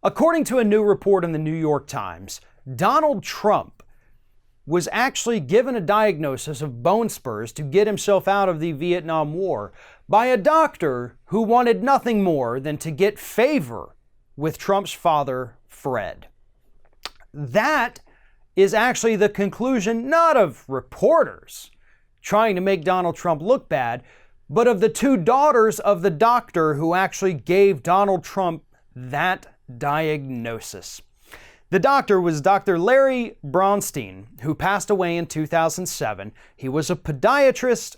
According to a new report in the New York Times, Donald Trump was actually given a diagnosis of bone spurs to get himself out of the Vietnam War by a doctor who wanted nothing more than to get favor with Trump's father, Fred. That is actually the conclusion not of reporters trying to make Donald Trump look bad, but of the two daughters of the doctor who actually gave Donald Trump that diagnosis. The doctor was Dr. Larry Bronstein, who passed away in 2007. He was a podiatrist.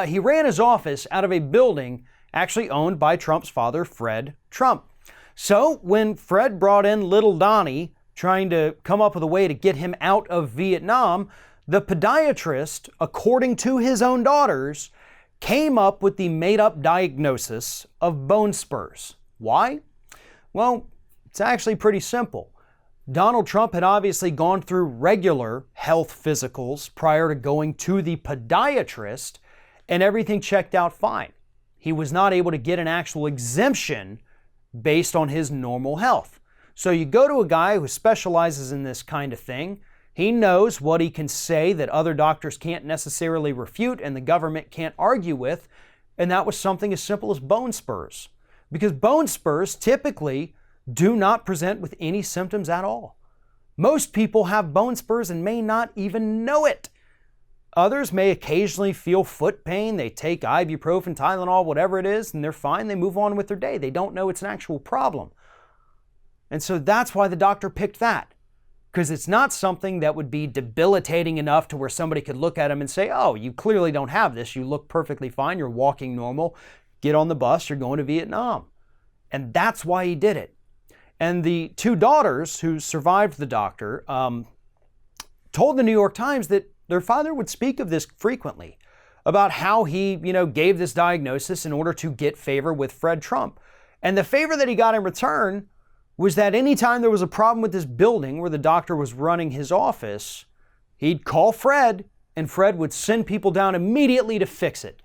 He ran his office out of a building actually owned by Trump's father, Fred Trump. So when Fred brought in little Donnie, trying to come up with a way to get him out of Vietnam, the podiatrist, according to his own daughters, came up with the made-up diagnosis of bone spurs. Why? Well, it's actually pretty simple. Donald Trump had obviously gone through regular health physicals prior to going to the podiatrist, and everything checked out fine. He was not able to get an actual exemption based on his normal health. So you go to a guy who specializes in this kind of thing. He knows what he can say that other doctors can't necessarily refute and the government can't argue with, and that was something as simple as bone spurs. Because bone spurs typically do not present with any symptoms at all. Most people have bone spurs and may not even know it. Others may occasionally feel foot pain. They take ibuprofen, Tylenol, whatever it is, and they're fine. They move on with their day. They don't know it's an actual problem. And so that's why the doctor picked that. Because it's not something that would be debilitating enough to where somebody could look at him and say, oh, you clearly don't have this. You look perfectly fine. You're walking normal. Get on the bus. You're going to Vietnam. And that's why he did it. And the two daughters who survived the doctor told the New York Times that their father would speak of this frequently, about how he, gave this diagnosis in order to get favor with Fred Trump. And the favor that he got in return was that anytime there was a problem with this building where the doctor was running his office, he'd call Fred, and Fred would send people down immediately to fix it.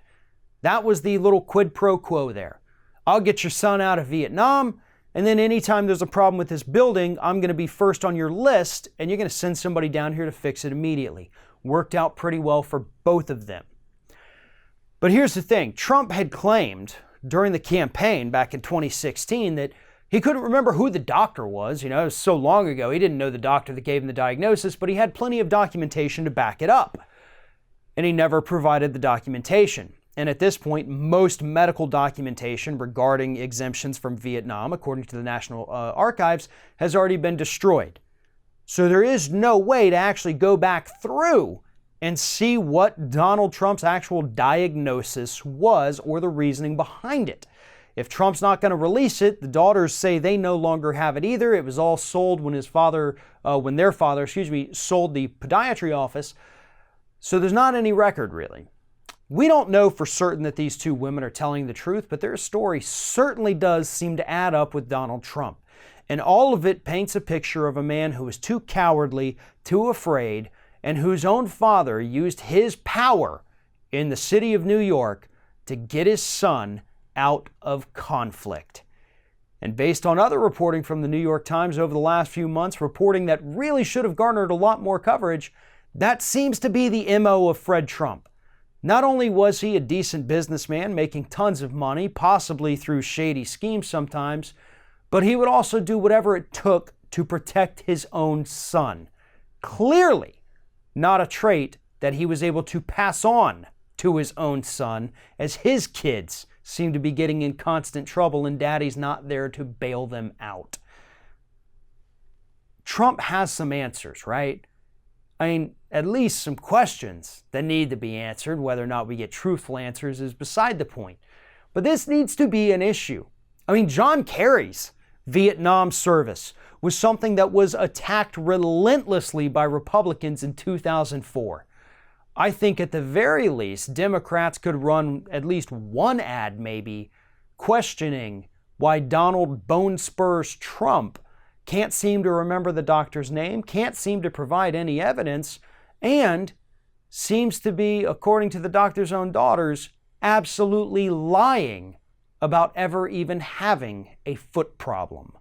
That was the little quid pro quo there. I'll get your son out of Vietnam, and then anytime there's a problem with this building, I'm going to be first on your list, and you're going to send somebody down here to fix it immediately. Worked out pretty well for both of them. But here's the thing. Trump had claimed during the campaign back in 2016 that he couldn't remember who the doctor was. It was so long ago, he didn't know the doctor that gave him the diagnosis, but he had plenty of documentation to back it up. And he never provided the documentation. And at this point, most medical documentation regarding exemptions from Vietnam, according to the National Archives, has already been destroyed. So there is no way to actually go back through and see what Donald Trump's actual diagnosis was or the reasoning behind it. If Trump's not going to release it, the daughters say they no longer have it either. It was all sold when their father, sold the podiatry office. So there's not any record really. We don't know for certain that these two women are telling the truth, but their story certainly does seem to add up with Donald Trump. And all of it paints a picture of a man who was too cowardly, too afraid, and whose own father used his power in the city of New York to get his son out of conflict. And based on other reporting from the New York Times over the last few months, reporting that really should have garnered a lot more coverage, that seems to be the MO of Fred Trump. Not only was he a decent businessman making tons of money, possibly through shady schemes sometimes, but he would also do whatever it took to protect his own son. Clearly not a trait that he was able to pass on to his own son, as his kids seem to be getting in constant trouble and daddy's not there to bail them out. Trump has some answers, right? At least some questions that need to be answered. Whether or not we get truthful answers is beside the point. But this needs to be an issue. John Kerry's Vietnam service was something that was attacked relentlessly by Republicans in 2004. I think at the very least, Democrats could run at least one ad maybe questioning why Donald Bone Spurs Trump can't seem to remember the doctor's name, can't seem to provide any evidence, and seems to be, according to the doctor's own daughters, absolutely lying about ever even having a foot problem.